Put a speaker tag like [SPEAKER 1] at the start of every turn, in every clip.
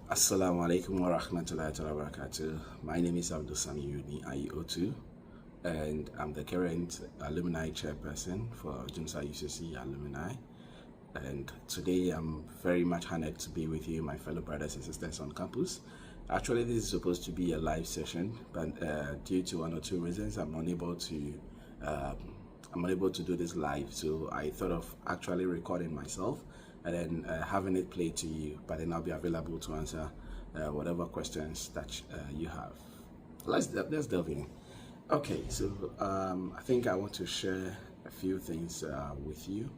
[SPEAKER 1] Assalamu alaikum wa rahmatullahi wa barakatuh. My name is Abdul Sami Yuni IO2, and I'm the current alumni chairperson for Junsa UCC alumni. And today I'm very much honored to be with you, my fellow brothers and sisters on campus. Actually, this is supposed to be a live session, but due to one or two reasons, I'm unable to do this live. So I thought of actually recording myself and then having it played to you, but then I'll be available to answer whatever questions that you have. Let's delve in. Okay, so I think I want to share a few things with you,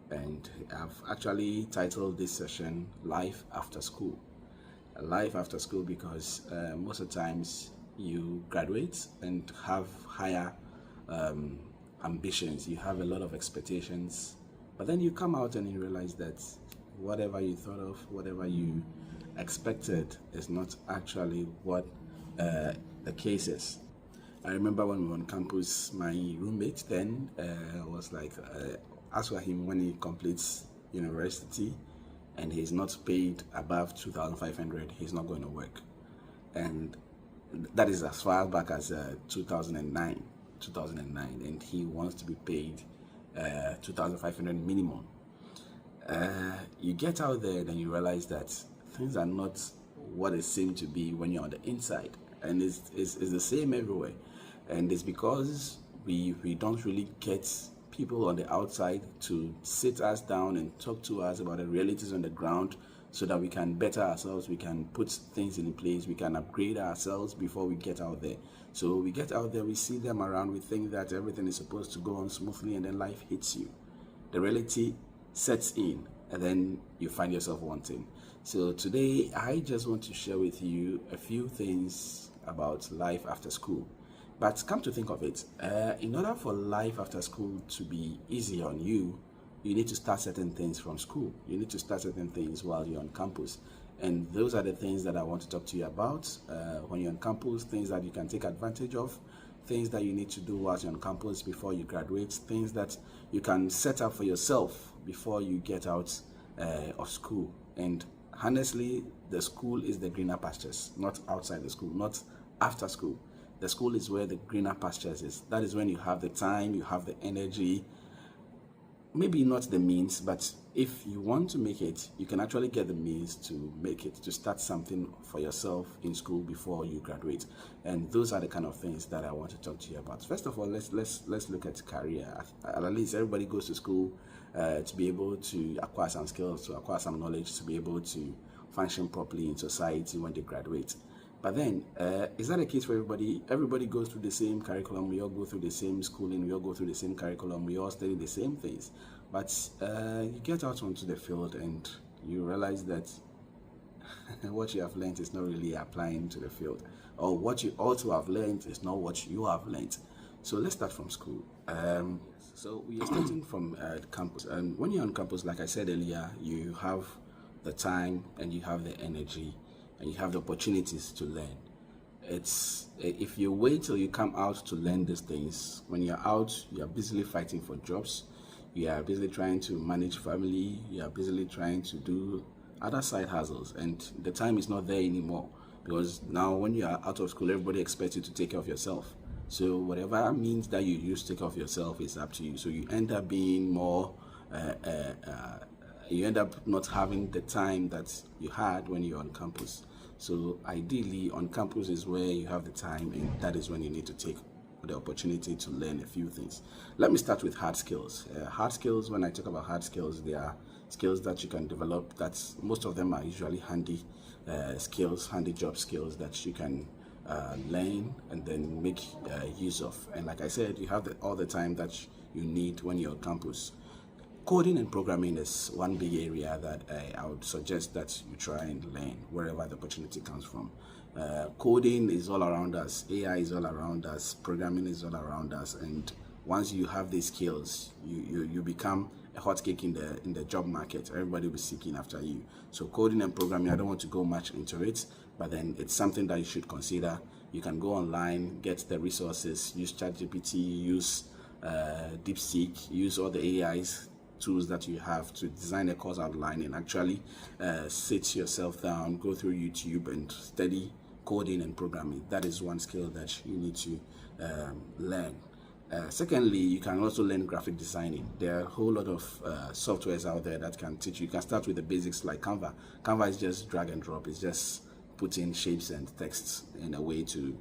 [SPEAKER 1] and I've actually titled this session Life After School. Life after school because most of the times you graduate and have higher ambitions, you have a lot of expectations, but then you come out and you realize that whatever you thought of, whatever you expected is not actually what the case is. I remember when we were on campus, my roommate then was like, ask for him when he completes university and he's not paid above 2,500, he's not going to work. And that is as far back as 2009, and he wants to be paid 2,500 minimum. You get out there, then you realize that things are not what it seemed to be when you're on the inside, and it's the same everywhere. And it's because we don't really get people on the outside to sit us down and talk to us about the realities on the ground so that we can better ourselves, we can put things in place, we can upgrade ourselves before we get out there. So we get out there, we see them around, we think that everything is supposed to go on smoothly, and then life hits you. The reality sets in, and then you find yourself wanting. So today, I just want to share with you a few things about life after school. But come to think of it, in order for life after school to be easy on you, you need to start certain things from school. You need to start certain things while you're on campus. And those are the things that I want to talk to you about when you're on campus, things that you can take advantage of, things that you need to do while you're on campus before you graduate, things that you can set up for yourself before you get out of school. And honestly, the school is the greener pastures, not outside the school, not after school. The school is where the greener pastures is. That is when you have the time, you have the energy, maybe not the means, but if you want to make it, you can actually get the means to make it, to start something for yourself in school before you graduate. And those are the kind of things that I want to talk to you about. First of all, let's look at career. At least everybody goes to school to be able to acquire some skills, to acquire some knowledge, to be able to function properly in society when they graduate. But then, is that a case for everybody? Everybody goes through the same curriculum, we all go through the same schooling, we all go through the same curriculum, we all study the same things. But you get out onto the field and you realize that what you have learned is not really applying to the field. Or what you ought to have learned is not what you have learned. So let's start from school. So we are starting from campus. And when you're on campus, like I said earlier, you have the time and you have the energy and you have the opportunities to learn. It's if you wait till you come out to learn these things, when you're out, you're busily fighting for jobs, you are busily trying to manage family, you are busily trying to do other side hustles, and the time is not there anymore, because now when you are out of school, everybody expects you to take care of yourself. So whatever means that you use to take care of yourself is up to you. So you end up being more you end up not having the time that you had when you're on campus. So ideally, on campus is where you have the time, and that is when you need to take the opportunity to learn a few things. Let me start with hard skills. Hard skills, when I talk about hard skills, they are skills that you can develop. That's most of them are usually handy skills, handy job skills that you can learn and then make use of. And like I said, you have all the time that you need when you're on campus. Coding and programming is one big area that I would suggest that you try and learn wherever the opportunity comes from. Coding is all around us, AI is all around us, programming is all around us, and once you have these skills, you become a hot cake in the job market. Everybody will be seeking after you. So coding and programming, I don't want to go much into it, but then it's something that you should consider. You can go online, get the resources, use ChatGPT, use DeepSeek, use all the AIs tools that you have to design a course outline and actually sit yourself down, go through YouTube and study coding and programming. That is one skill that you need to learn. Secondly, you can also learn graphic designing. There are a whole lot of softwares out there that can teach you. You can start with the basics like Canva. Canva is just drag and drop. It's just putting shapes and texts in a way to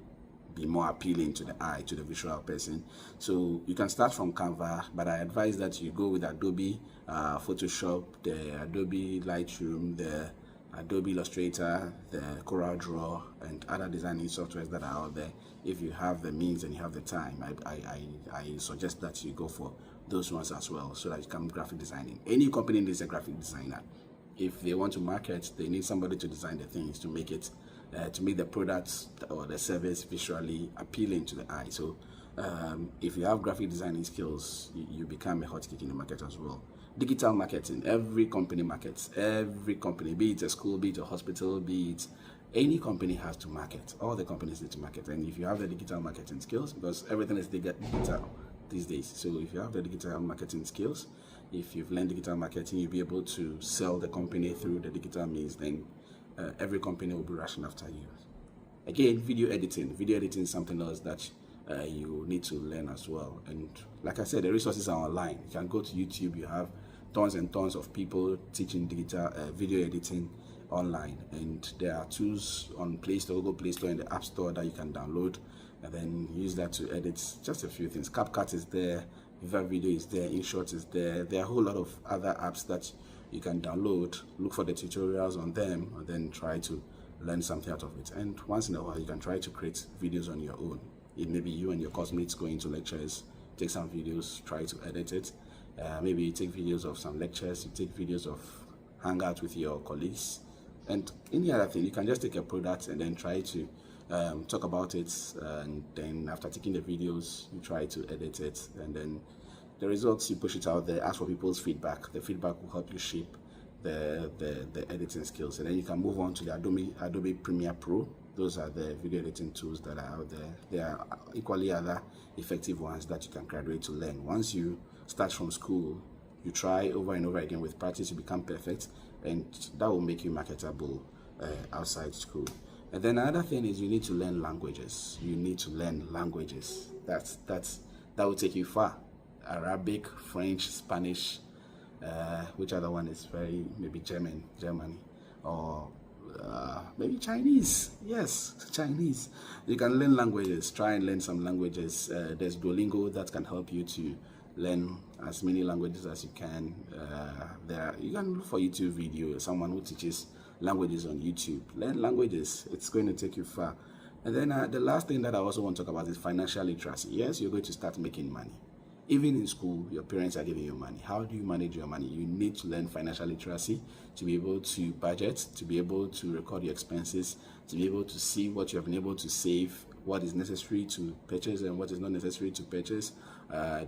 [SPEAKER 1] be more appealing to the eye, to the visual person. So you can start from Canva, but I advise that you go with Adobe Photoshop, the Adobe Lightroom, the Adobe Illustrator, the CorelDRAW, and other designing softwares that are out there. If you have the means and you have the time, I suggest that you go for those ones as well, so that you can graphic designing. Any company needs a graphic designer. If they want to market, they need somebody to design the things to make it to make the product or the service visually appealing to the eye. So if you have graphic designing skills, you become a hot cake in the market as well. Digital marketing, every company markets. Every company, be it a school, be it a hospital, be it any company, has to market. All the companies need to market. And if you have the digital marketing skills, because everything is digital these days, so if you have the digital marketing skills, if you've learned digital marketing, you'll be able to sell the company through the digital means, then every company will be rushing after you. Again, video editing. Video editing is something else that you need to learn as well. And like I said, the resources are online. You can go to YouTube. You have tons and tons of people teaching digital video editing online. And there are tools on Play Store, Google Play Store, and the App Store that you can download and then use that to edit just a few things. CapCut is there. Viva Video is there. InShot is there. There are a whole lot of other apps that you can download, look for the tutorials on them, and then try to learn something out of it. And once in a while, you can try to create videos on your own. It may be you and your classmates going to lectures, take some videos, try to edit it. Maybe you take videos of some lectures, you take videos of hangout with your colleagues, and any other thing. You can just take a product and then try to talk about it, and then after taking the videos, you try to edit it, and then the results, you push it out there, ask for people's feedback. The feedback will help you shape the editing skills, and then you can move on to the Adobe Premiere Pro. Those are the video editing tools that are out there. There are equally other effective ones that you can graduate to learn. Once you start from school, you try over and over again. With practice, you become perfect, and that will make you marketable outside school. And then another thing is you need to learn languages. You need to learn languages. That will take you far. Arabic, French, Spanish, which other one is very, maybe Germany, or maybe Chinese. Yes, Chinese. You can learn languages. Try and learn some languages. There's Duolingo that can help you to learn as many languages as you can. You can look for YouTube video, someone who teaches languages on YouTube. Learn languages. It's going to take you far. And then the last thing that I also want to talk about is financial literacy. Yes, you're going to start making money. Even in school, your parents are giving you money. How do you manage your money? You need to learn financial literacy to be able to budget, to be able to record your expenses, to be able to see what you have been able to save, what is necessary to purchase and what is not necessary to purchase,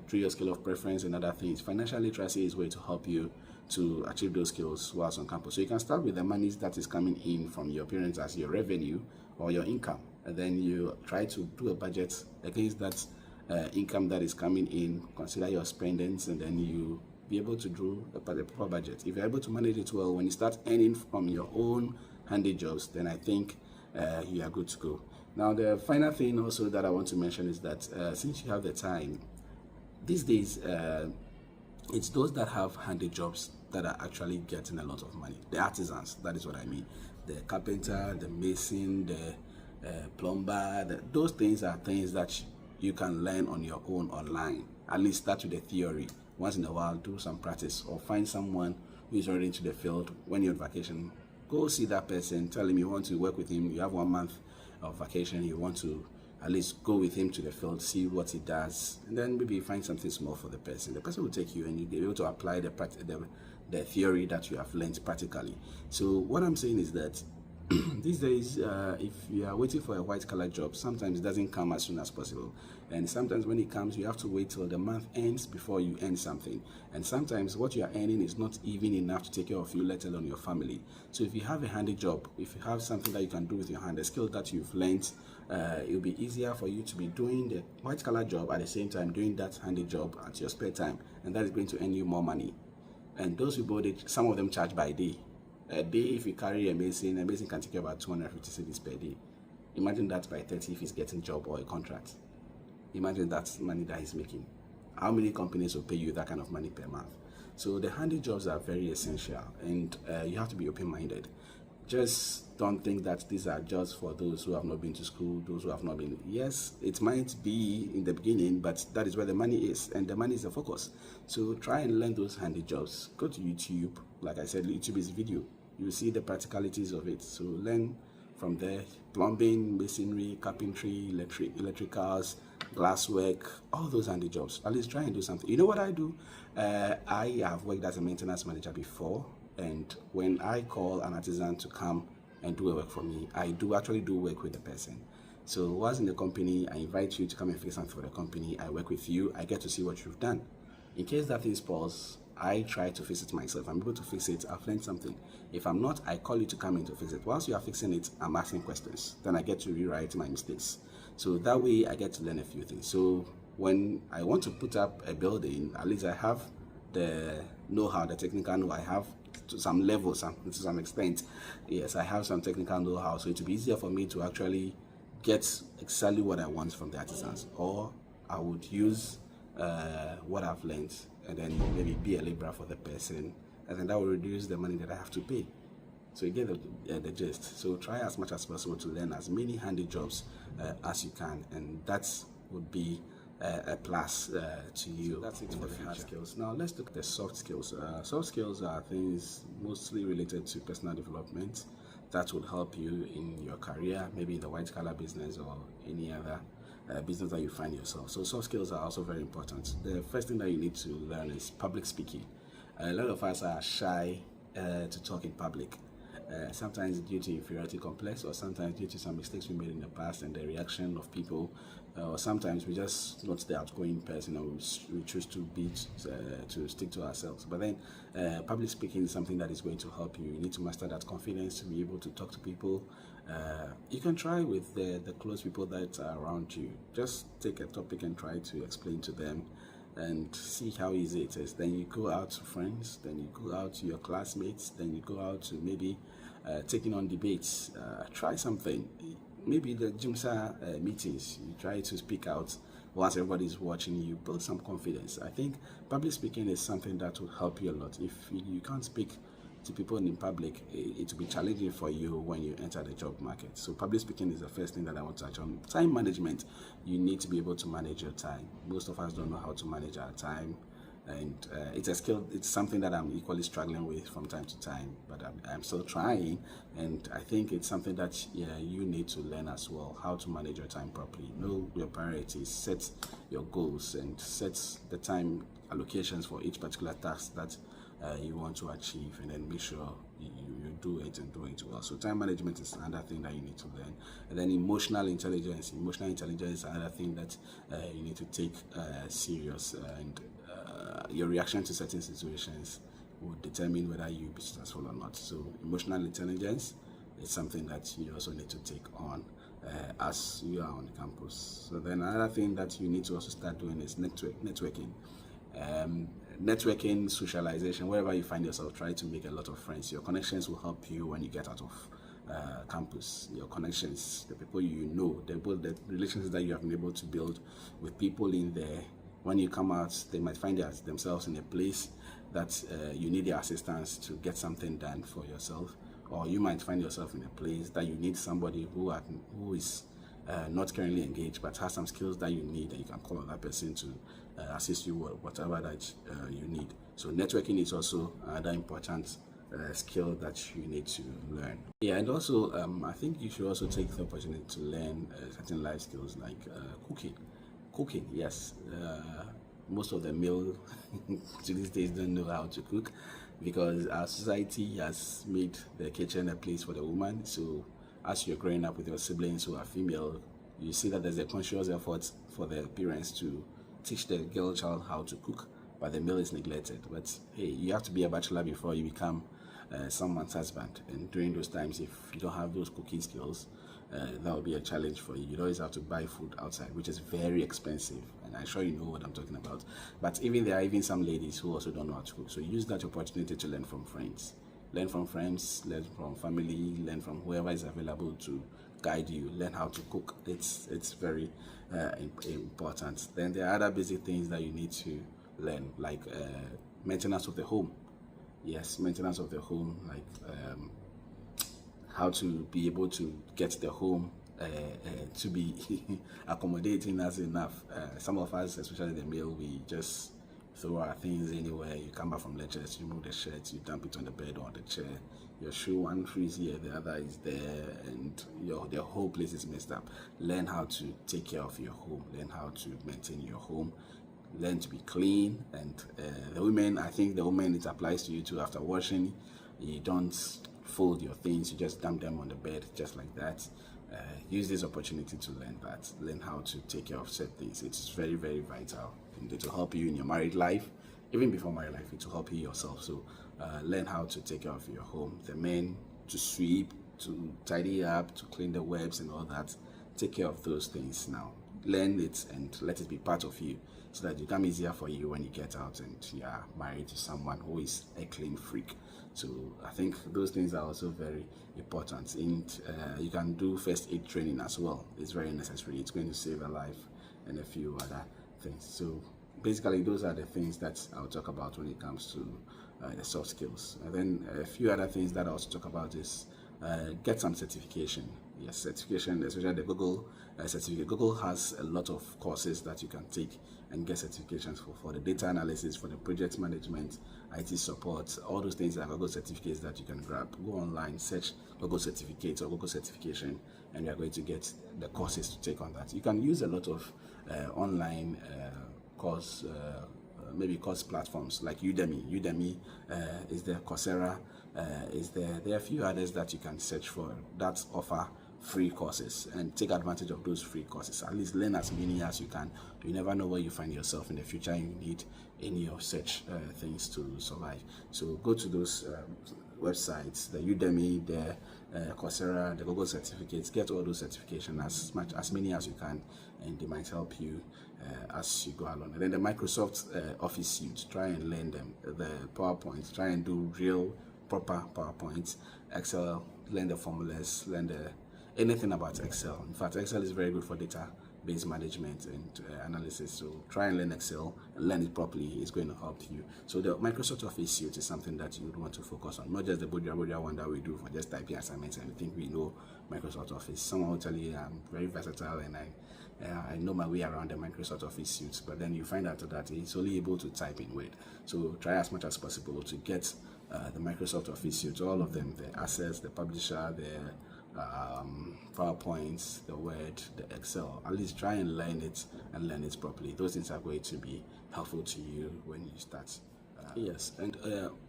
[SPEAKER 1] through your scale of preference and other things. Financial literacy is a way to help you to achieve those skills whilst on campus. So you can start with the money that is coming in from your parents as your revenue or your income, and then you try to do a budget against that income that is coming in, consider your spendings, and then you be able to do a proper budget. If you're able to manage it well, when you start earning from your own handy jobs, then I think you are good to go. Now, the final thing also that I want to mention is that since you have the time, these days, it's those that have handy jobs that are actually getting a lot of money. The artisans, that is what I mean. The carpenter, the mason, the plumber, those things are things that you can learn on your own online. At least start with the theory. Once in a while, do some practice, or find someone who is already into the field. When you're on vacation, go see that person, tell him you want to work with him. You have 1 month of vacation, you want to at least go with him to the field, see what he does, and then maybe find something small for the person. The person will take you and you'll be able to apply the theory that you have learned practically. So what I'm saying is that these days, if you are waiting for a white-collar job, sometimes it doesn't come as soon as possible. And sometimes when it comes, you have to wait till the month ends before you earn something. And sometimes what you are earning is not even enough to take care of you, let alone your family. So if you have a handy job, if you have something that you can do with your hand, a skill that you've learned, it will be easier for you to be doing the white-collar job at the same time doing that handy job at your spare time. And that is going to earn you more money. And those people, some of them charge by day. A day, if you carry a mason can take you about 250 cedis per day. Imagine that by 30 if he's getting job or a contract. Imagine that money that he's making. How many companies will pay you that kind of money per month? So the handy jobs are very essential, and you have to be open-minded. Just don't think that these are just for those who have not been to school, those who have not been. Yes, it might be in the beginning, but that is where the money is, and the money is the focus. So try and learn those handy jobs. Go to YouTube. Like I said, YouTube is video. You see the practicalities of it. So learn from there. Plumbing, masonry, carpentry, electricals, glasswork, all those handy jobs. At least try and do something. You know what I do? I have worked as a maintenance manager before, and when I call an artisan to come and do a work for me, I do actually do work with the person. So once in the company, I invite you to come and fix something for the company. I work with you. I get to see what you've done. In case that thing spoils, I try to fix it myself. I'm able to fix it. I've learned something. If I'm not, I call you to come in to fix it. Whilst you are fixing it, I'm asking questions. Then I get to rewrite my mistakes. So that way I get to learn a few things. So when I want to put up a building, at least I have the know-how, the technical know. I have to some level, to some extent. Yes, I have some technical know-how. So it will be easier for me to actually get exactly what I want from the artisans. Or I would use what I've learned and then maybe be a laborer for the person, and then that will reduce the money that I have to pay. So you get the gist. So try as much as possible to learn as many handy jobs as you can, and that would be a plus to you. So that's it for the hard skills. Now let's look at the soft skills. Soft skills are things mostly related to personal development that will help you in your career, maybe in the white collar business or any other business that you find yourself. So soft skills are also very important. The first thing that you need to learn is public speaking. A lot of us are shy to talk in public. Sometimes due to inferiority complex, or sometimes due to some mistakes we made in the past and the reaction of people, or sometimes we just not the outgoing person, and we choose to to stick to ourselves. But then public speaking is something that is going to help you. You need to master that confidence to be able to talk to people. You can try with the close people that are around you. Just take a topic and try to explain to them and see how easy it is. Then you go out to friends, then you go out to your classmates, then you go out to maybe taking on debates. Try something. Maybe the GIMSA meetings, you try to speak out once everybody's watching you. Build some confidence. I think public speaking is something that will help you a lot. If you can't speak to people in public, it will be challenging for you when you enter the job market. So public speaking is the first thing that I want to touch on. Time management. You need to be able to manage your time. Most of us don't know how to manage our time, and it's a skill. It's something that I'm equally struggling with from time to time, but I'm still trying, and I think it's something that you need to learn as well, how to manage your time properly. Know your priorities, set your goals, and set the time allocations for each particular task that you want to achieve, and then make sure you do it and do it well. So time management is another thing that you need to learn. And then emotional intelligence. Emotional intelligence is another thing that you need to take serious, and your reaction to certain situations will determine whether you be successful or not. So emotional intelligence is something that you also need to take on as you are on campus. So then another thing that you need to also start doing is networking. Networking, socialization, wherever you find yourself, try to make a lot of friends. Your connections will help you when you get out of campus. Your connections, the people you know, the relationships that you have been able to build with people in there. When you come out, they might find themselves in a place that you need their assistance to get something done for yourself, or you might find yourself in a place that you need somebody who is not currently engaged but has some skills that you need, and you can call on that person to assist you with whatever that you need. So networking is also another important skill that you need to learn. Yeah, and also I think you should also take the opportunity to learn certain life skills like cooking. Yes, most of the male to these days don't know how to cook, because our society has made the kitchen a place for the woman. So as you're growing up with your siblings who are female, you see that there's a conscious effort for the parents to teach the girl child how to cook, but the male is neglected. But hey, you have to be a bachelor before you become someone's husband. And during those times, if you don't have those cooking skills, that will be a challenge for you. You always have to buy food outside, which is very expensive, and I'm sure you know what I'm talking about. But even there are even some ladies who also don't know how to cook. So use that opportunity to learn from friends. Learn from friends, learn from family, learn from whoever is available to guide you. Learn how to cook. It's very important. Then there are other basic things that you need to learn, like maintenance of the home. Yes, maintenance of the home, like how to be able to get the home to be accommodating us enough. Some of us, especially the male, we just throw our things anywhere. You come back from lectures, you remove the shirt, you dump it on the bed or on the chair. Your shoe, one shoe is here, the other is there, and the whole place is messed up. Learn how to take care of your home. Learn how to maintain your home. Learn to be clean. And the women, I think the women, it applies to you too. After washing, you don't fold your things, you just dump them on the bed just like that. Use this opportunity to learn that. Learn how to take care of said things. It's very, very vital, and it will help you in your married life. Even before married life, it will help you yourself. So learn how to take care of your home. The men, to sweep, to tidy up, to clean the webs and all that. Take care of those things now. Learn it and let it be part of you, so that it become easier for you when you get out and you are married to someone who is a clean freak. So I think those things are also very important. And you can do first aid training as well. It's very necessary. It's going to save a life, and a few other things. So basically, those are the things that I'll talk about when it comes to the soft skills. And then a few other things that I'll also talk about is get some certification. Yes, certification, especially the Google certificate. Google has a lot of courses that you can take and get certifications for the data analysis, for the project management, IT support. All those things are Google certificates that you can grab. Go online, search Google certificates or Google certification, and you're going to get the courses to take on that. You can use a lot of online course, maybe course platforms like Udemy. Udemy is there, Coursera is there. There are a few others that you can search for that offer free courses, and take advantage of those free courses. At least learn as many as you can. You never know where you find yourself in the future and you need any of such things to survive. So go to those websites, the Udemy, the Coursera, the Google certificates. Get all those certifications, as many as you can, and they might help you as you go along. And then the Microsoft Office suite, try and learn them. The PowerPoint, try and do real proper PowerPoints. Excel, learn the formulas, learn anything about Excel. In fact, Excel is very good for database management and analysis. So try and learn Excel and learn it properly. It's going to help you. So the Microsoft Office suite is something that you would want to focus on, not just the Boja one that we do for just typing assignments and we think we know Microsoft Office. Someone will tell you I'm very versatile and I know my way around the Microsoft Office suite, but then you find out that it's only able to type in Word. So try as much as possible to get the Microsoft Office suite, all of them, the Access, the Publisher, the PowerPoints, the Word, the Excel. At least try and learn it and learn it properly. Those things are going to be helpful to you when you start. Yes, and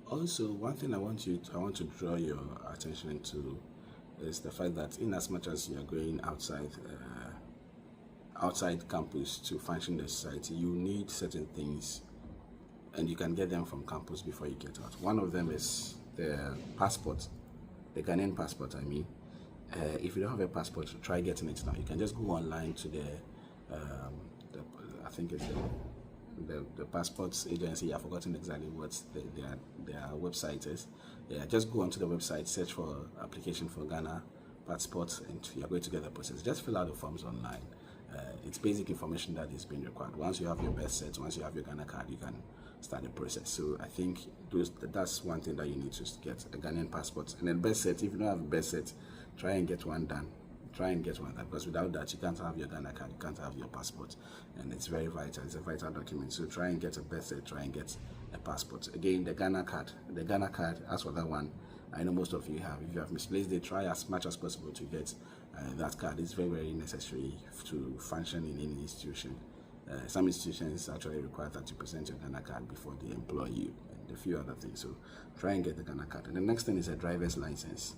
[SPEAKER 1] also one thing I want to draw your attention to is the fact that in as much as you are going outside campus to function in the society, you need certain things, and you can get them from campus before you get out. One of them is the passport, the Ghanaian passport, I mean. If you don't have a passport, try getting it now. You can just go online to I think it's the passports agency. I've forgotten exactly what their website is. Yeah, just go onto the website, search for application for Ghana passport, and you're going to get the process. Just fill out the forms online. It's basic information that is being required. Once you have your birth cert, once you have your Ghana card, you can start the process. So I think that's one thing that you need to get, a Ghanaian passport. And then birth cert, if you don't have a birth cert, try and get one done. Try and get one done, because without that, you can't have your Ghana card, you can't have your passport. And it's very vital. It's a vital document. So try and get a birth cert, try and get a passport. Again, the Ghana card, as for that one, I know most of you have. If you have misplaced it, try as much as possible to get that card. It's very, very necessary to function in any institution. Some institutions actually require that you present your Ghana card before they employ you, and a few other things. So try and get the Ghana card. And the next thing is a driver's license.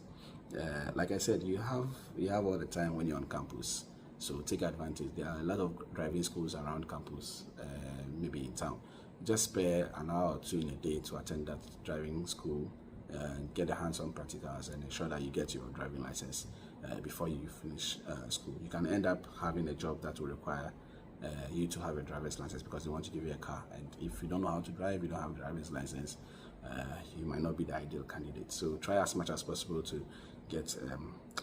[SPEAKER 1] Like I said, you have all the time when you're on campus, so take advantage. There are a lot of driving schools around campus, maybe in town. Just spare an hour or two in a day to attend that driving school get the hands-on practicals, and ensure that you get your driving license before you finish school. You can end up having a job that will require you to have a driver's license because they want to give you a car, and if you don't know how to drive, you don't have a driver's license, you might not be the ideal candidate. So try as much as possible to get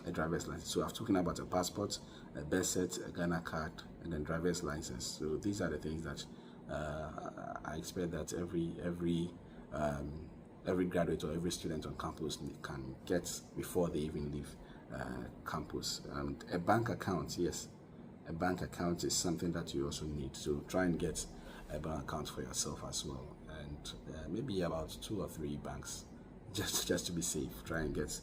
[SPEAKER 1] a driver's license. So I've spoken about a passport, a birth cert, a Ghana card, and then driver's license. So these are the things that I expect that every graduate or every student on campus can get before they even leave campus. And a bank account, yes, a bank account is something that you also need. So try and get a bank account for yourself as well, and maybe about 2 or 3 banks, just to be safe. Try and get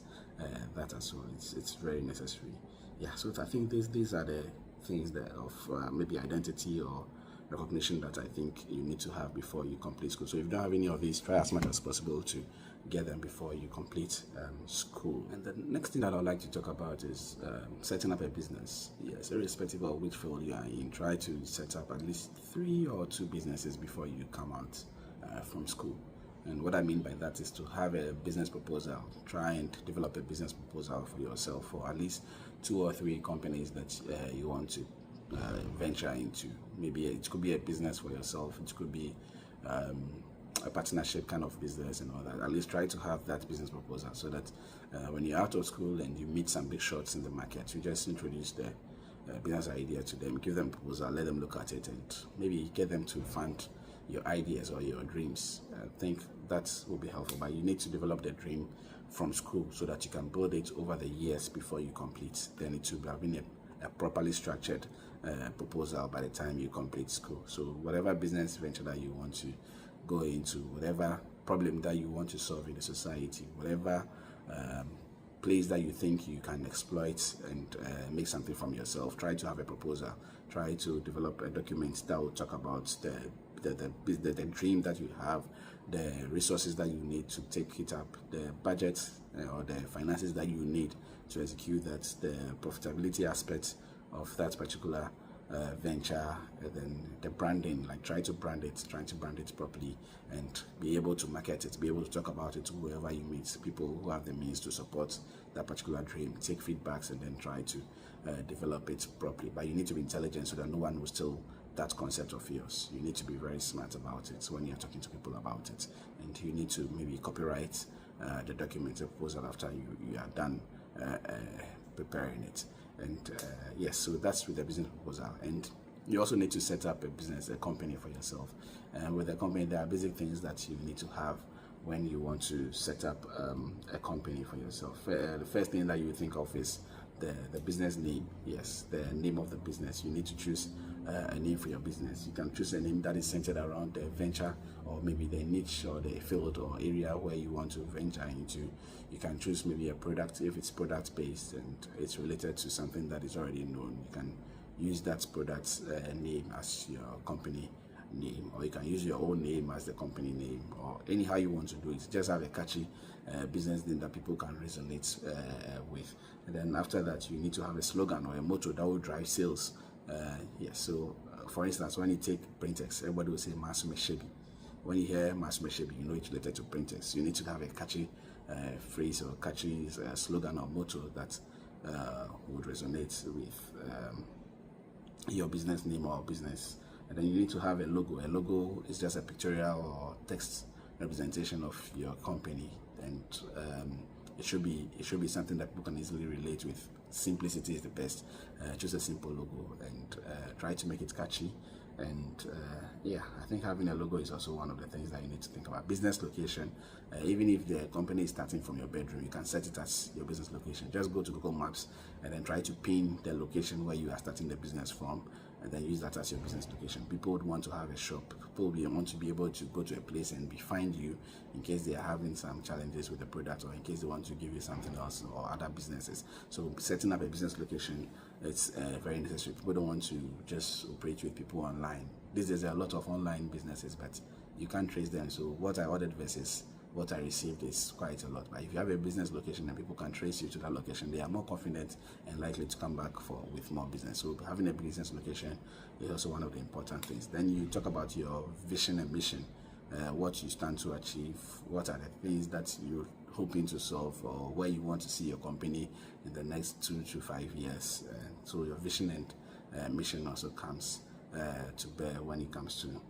[SPEAKER 1] that as well. It's very necessary. Yeah. So I think these are the things that of maybe identity or recognition that I think you need to have before you complete school. So if you don't have any of these, try as much as possible to get them before you complete school. And the next thing that I'd like to talk about is setting up a business. Yes, irrespective of which field you are in, try to set up at least 3 or 2 businesses before you come out from school. And what I mean by that is to have a business proposal. Try and develop a business proposal for yourself for at least 2 or 3 companies that you want to venture into. Maybe it could be a business for yourself, it could be a partnership kind of business and all that. At least try to have that business proposal so that when you're out of school and you meet some big shots in the market, you just introduce the business idea to them, give them a proposal, let them look at it, and maybe get them to fund your ideas or your dreams. I think that will be helpful, but you need to develop the dream from school so that you can build it over the years before you complete. Then it will have been a properly structured proposal by the time you complete school. So whatever business venture that you want to go into, whatever problem that you want to solve in the society, whatever place that you think you can exploit and make something from yourself, try to have a proposal. Try to develop a document that will talk about the dream that you have, the resources that you need to take it up, the budget or the finances that you need to execute that, the profitability aspect of that particular venture, and then the branding, like trying to brand it properly and be able to market it, be able to talk about it to whoever you meet, people who have the means to support that particular dream, take feedbacks and then try to develop it properly. But you need to be intelligent so that no one will steal that concept of yours. You need to be very smart about it when you're talking to people about it, and you need to maybe copyright the document, the proposal after you are done preparing it. And yes, so that's with the business proposal. And you also need to set up a company for yourself. And with a company, there are basic things that you need to have when you want to set up a company for yourself. The first thing that you think of is the business name. Yes, the name of the business. You need to choose a name for your business. You can choose a name that is centered around the venture or maybe the niche or the field or area where you want to venture into. You can choose maybe a product if it's product based and it's related to something that is already known. You can use that product's name as your company name, or you can use your own name as the company name, or anyhow you want to do it. Just have a catchy business name that people can resonate with. And then after that, you need to have a slogan or a motto that will drive sales. Yes, so for instance, when you take Printex, everybody will say Masume Shebi. When you hear Masume Shebi, you know it's related to Printex. You need to have a catchy phrase or catchy slogan or motto that would resonate with your business name or business. And then you need to have a logo. A logo is just a pictorial or text representation of your company, and it should be something that people can easily relate with. Simplicity is the best. Choose a simple logo and try to make it catchy. And yeah, I think having a logo is also one of the things that you need to think about. Business location, even if the company is starting from your bedroom, you can set it as your business location. Just go to Google Maps and then try to pin the location where you are starting the business from, and then use that as your business location. People would want to have a shop. People would want to be able to go to a place and find you in case they are having some challenges with the product, or in case they want to give you something else, or other businesses. So setting up a business location, it's very necessary. People don't want to just operate with people online. These days there are a lot of online businesses, but you can't trace them. So what I ordered versus what I received is quite a lot. But if you have a business location and people can trace you to that location, they are more confident and likely to come back with more business. So having a business location is also one of the important things. Then you talk about your vision and mission, what you stand to achieve, what are the things that you hoping to solve, or where you want to see your company in the next 2 to 5 years. So your vision and mission also comes to bear when it comes to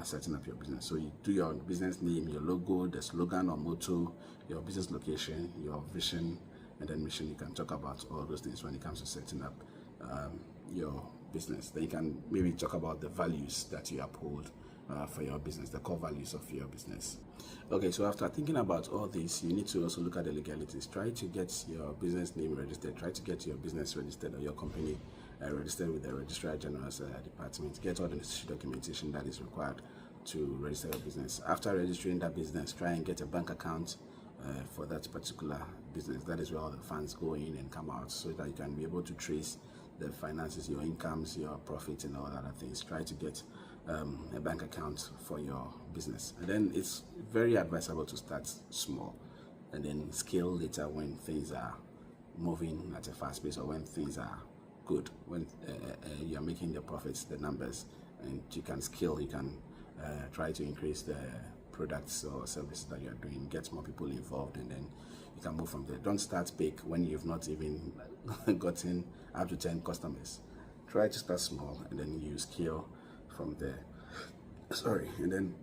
[SPEAKER 1] setting up your business. So you do your business name, your logo, the slogan or motto, your business location, your vision, and then mission. You can talk about all those things when it comes to setting up your business. Then you can maybe talk about the values that you uphold for your business, the core values of your business. Okay, so after thinking about all this, you need to also look at the legalities. Try to get your business name registered. Try to get your business registered, or your company registered with the Registrar General's department. Get all the necessary documentation that is required to register your business. After registering that business, try and get a bank account for that particular business. That is where all the funds go in and come out, so that you can be able to trace the finances, your incomes, your profits, and all other things. Try to get a bank account for your business. And then it's very advisable to start small and then scale later when things are moving at a fast pace, or when things are good, when you're making the profits, the numbers, and you can scale. You can try to increase the products or services that you're doing, get more people involved, and then you can move from there. Don't start big when you've not even gotten up to 10 customers. Try to start small and then you scale from there. And then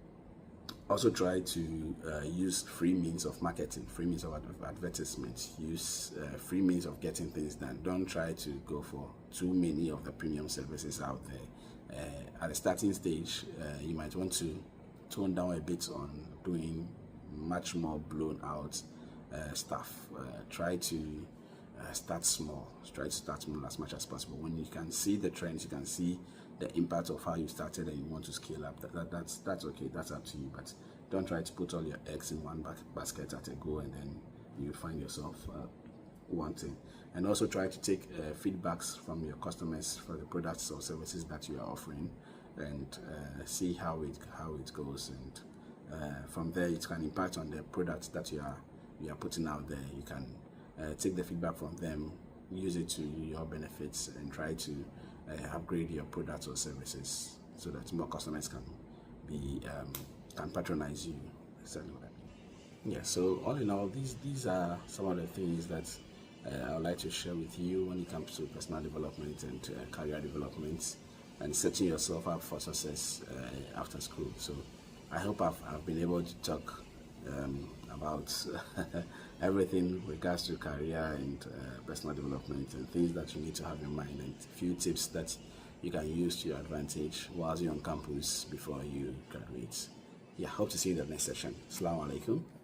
[SPEAKER 1] also try to use free means of marketing, free means of advertisement, use free means of getting things done. Don't try to go for too many of the premium services out there. At the starting stage, you might want to tone down a bit on doing much more blown out stuff. Try to start small. Try to start small as much as possible. When you can see the trends, you can see the impact of how you started, and you want to scale up, that's okay. That's up to you. But don't try to put all your eggs in one basket at a go, and then you find yourself wanting. And also try to take feedbacks from your customers for the products or services that you are offering, and see how it goes. And from there, it can impact on the products that you are putting out there. You can take the feedback from them, use it to your benefits, and try to upgrade your products or services so that more customers can patronize you. Yeah. So all in all, these are some of the things that I would like to share with you when it comes to personal development and career development, and setting yourself up for success after school. So I hope I've been able to talk about everything with regards to career and personal development, and things that you need to have in mind, and a few tips that you can use to your advantage whilst you're on campus before you graduate. Yeah, hope to see you in the next session. Assalamu alaikum.